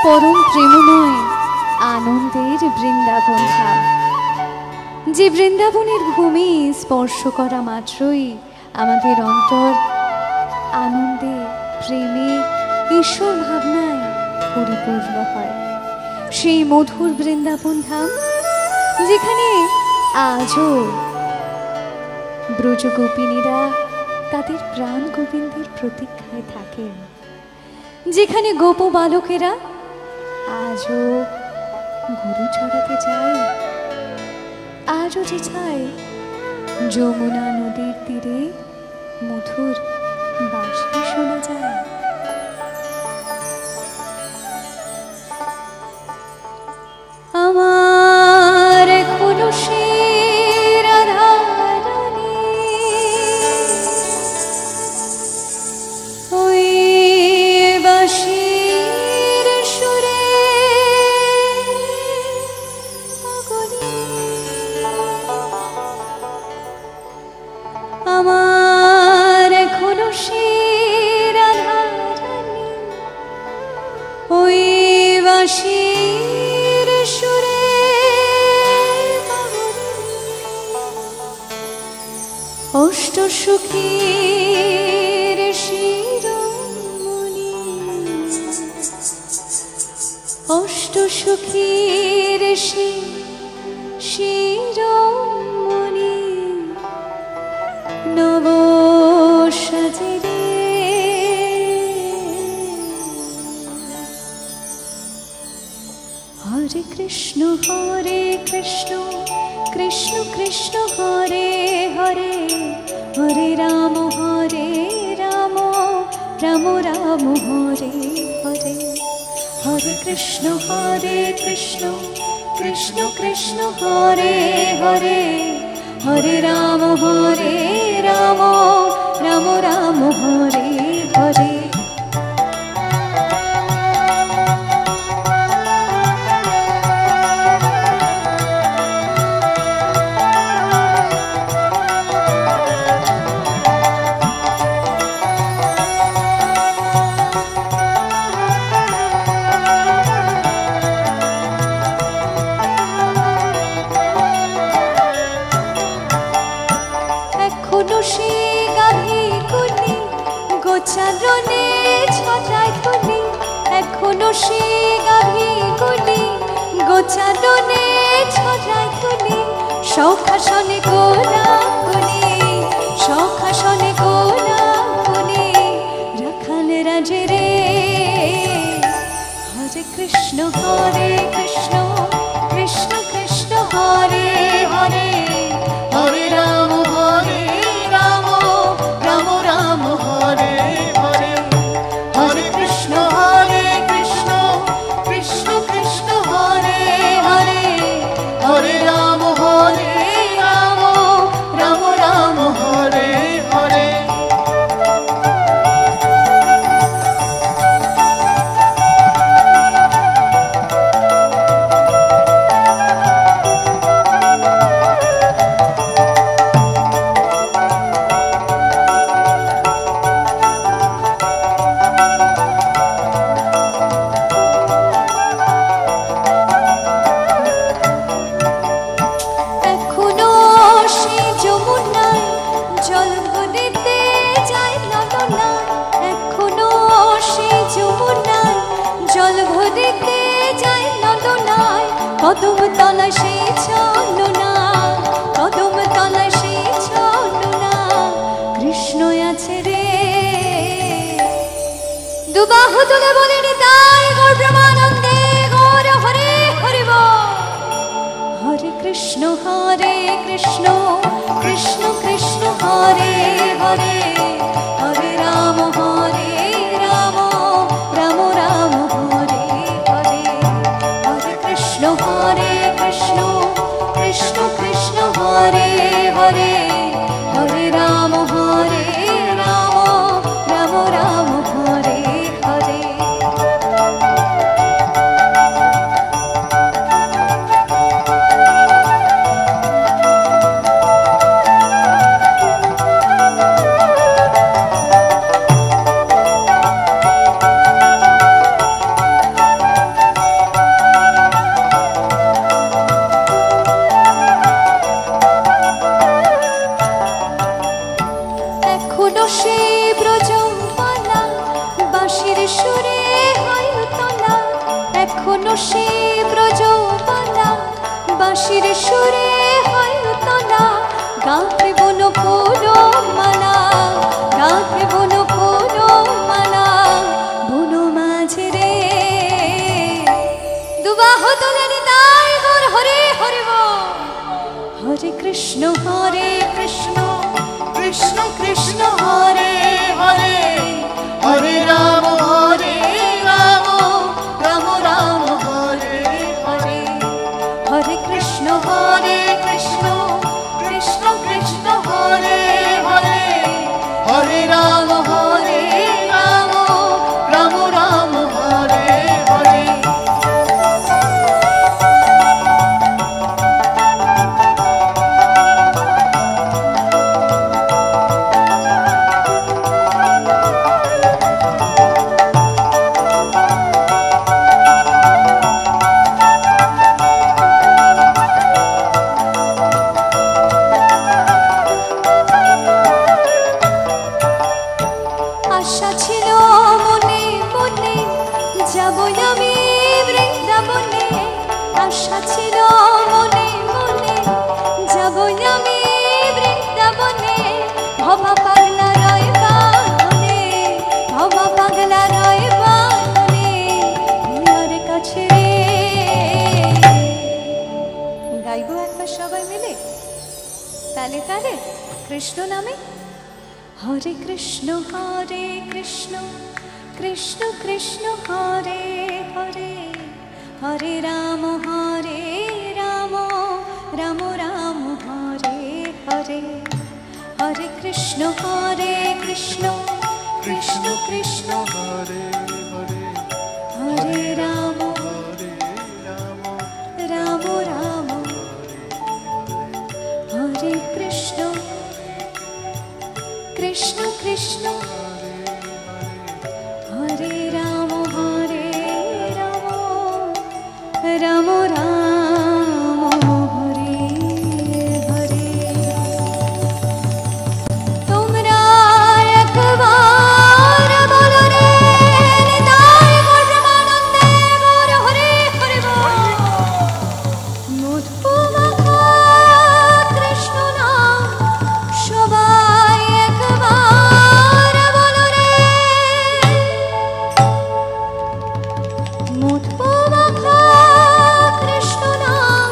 परम प्रेममय आनंदेर बृंदावन धाम जे बृंदावनेर भूमि स्पर्श करा मात्रई आमादेर अंतर आनंदे प्रेमे ईश्वर भावनाय परिपूर्ण हय। सेई मधुर बृंदावन धाम जेखाने आजो ब्रज गोपिनीरा तादेर प्राण गोविंदेर प्रतीक्षाय थाकेन, जेखाने गोप बालकेरा आजो गुरु चढ़ाते जाए, आजो जे चाय যমুনা नदीर तीरे मधुर बाँशी शोना जाए। आमार खुलुशेर आधारने ओई बाँशीर सुरे मगनी आमार खुलुशेर आधारने ओई बाँशीर सुरे अष्ट सुखीर शिरोमणि अष्ट सुखीर शिरोमणि नव साजिरे हरे कृष्ण कृष्ण कृष्ण हरे हरे हरे राम राम राम हरे हरे हरे कृष्ण कृष्ण कृष्ण हरे हरे हरे राम राम राम हरे हरे। চারণে ছটায় খুলি এখনো সে গাভীগুলি গোচারণে ছটায় খুলি সখাসনে কোলাকুলি সখাসনে কোলাকুলি রাখাল রাজে রে হরে কৃষ্ণ কৃষ্ণ কৃষ্ণ হরে হরে হরে রাম রাম রাম হরে হরে হরে কৃষ্ণ কৃষ্ণ কৃষ্ণ হরে হরে হরে রাম রাম হরে হরে। কদম তলা সে চলো না কদম তলা সে চলো না কৃষ্ণ আছে রে দুবাহু তুলে বলেন তাই গৌর ব্রহ্মানন্দে গৌর হরে হরে হরে কৃষ্ণ কৃষ্ণ কৃষ্ণ হরে হরে হরে রাম রাম রাম হরে হরে হরে কৃষ্ণ কৃষ্ণ কৃষ্ণ হরে হরে হরে রাম রাম হরে হরে। বসে ব্রজবালা বাঁশির সুরে হয় তলা গাঁথে বন পুরো মালা গাঁথে বন পুরো মালা বন মাঝে রে দুবাহ তোলে নিতাই গৌর হরে হরে হরে কৃষ্ণ কৃষ্ণ কৃষ্ণ হরে হরে হরে রাম রাম রাম হরে হরে হরে কৃষ্ণ কৃষ্ণ কৃষ্ণ হরে হরে হরে রাম রাম রাম হরে হরে আশা ছিল মনে মনে যাব আমি বৃন্দাবনে আশা ছিল মনে মনে যাব আমি বৃন্দাবনে ভবা পাগলা রয় বাঁধনে ভবা পাগলা রয় বাঁধনে তোমার কাছে গাইবো একবার সবাই মিলে তালে তালে কৃষ্ণ নামে হরে কৃষ্ণ কৃষ্ণ কৃষ্ণ হরে হরে হরে রাম রাম রাম হরে হরে হরে কৃষ্ণ কৃষ্ণ কৃষ্ণ হরে হরে হরে রাম রাম রাম হরে কৃষ্ণ কৃষ্ণ হরে রাম রাম রাম হরে হরে তোমরা একবার বলো রে নিতাই গৌর প্রেমানন্দে গৌর হরে হরে মধুমাখা কৃষ্ণ নাম সবাই একবার বলো রে মধুমাখা কৃষ্ণ নাম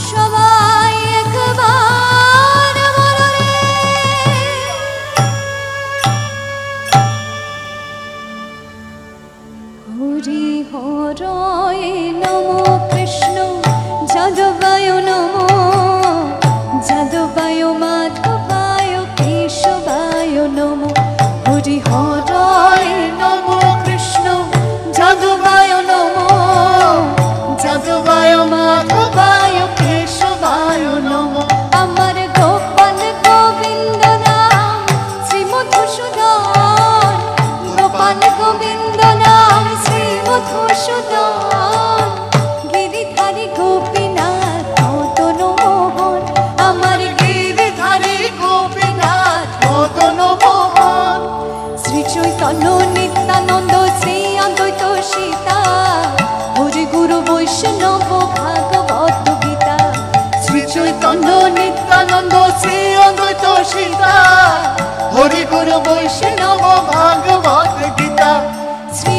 সবাই একবার বলো রে হরি হরয় নমো কৃষ্ণ যাদবায় নমো যাদবায় মাধবায় কেশবায় নমো হরি হরয় নমো কৃষ্ণ যাদবায় নমো যাদবায় মাধবায় কেশবায় নমো আমার গোপাল গোবিন্দ নাম শ্রী মধুসূদন গোপাল গোবিন্দ নাম শ্রী মধুসূদন গিরিধারী গোপীনাথ মদন মোহন আমার গিরিধারী গোপীনাথ মদন মোহন শ্রী চৈতন্য নিত্যানন্দ শ্রী অদ্বৈত সীতা হরি গুরু বৈষ্ণব ভাগবত গীতা শ্রী চৈতন্য নিত্যানন্দ শ্রী অদ্বৈত সীতা হরি গুরু বৈষ্ণব ভাগবত গীতা শ্রী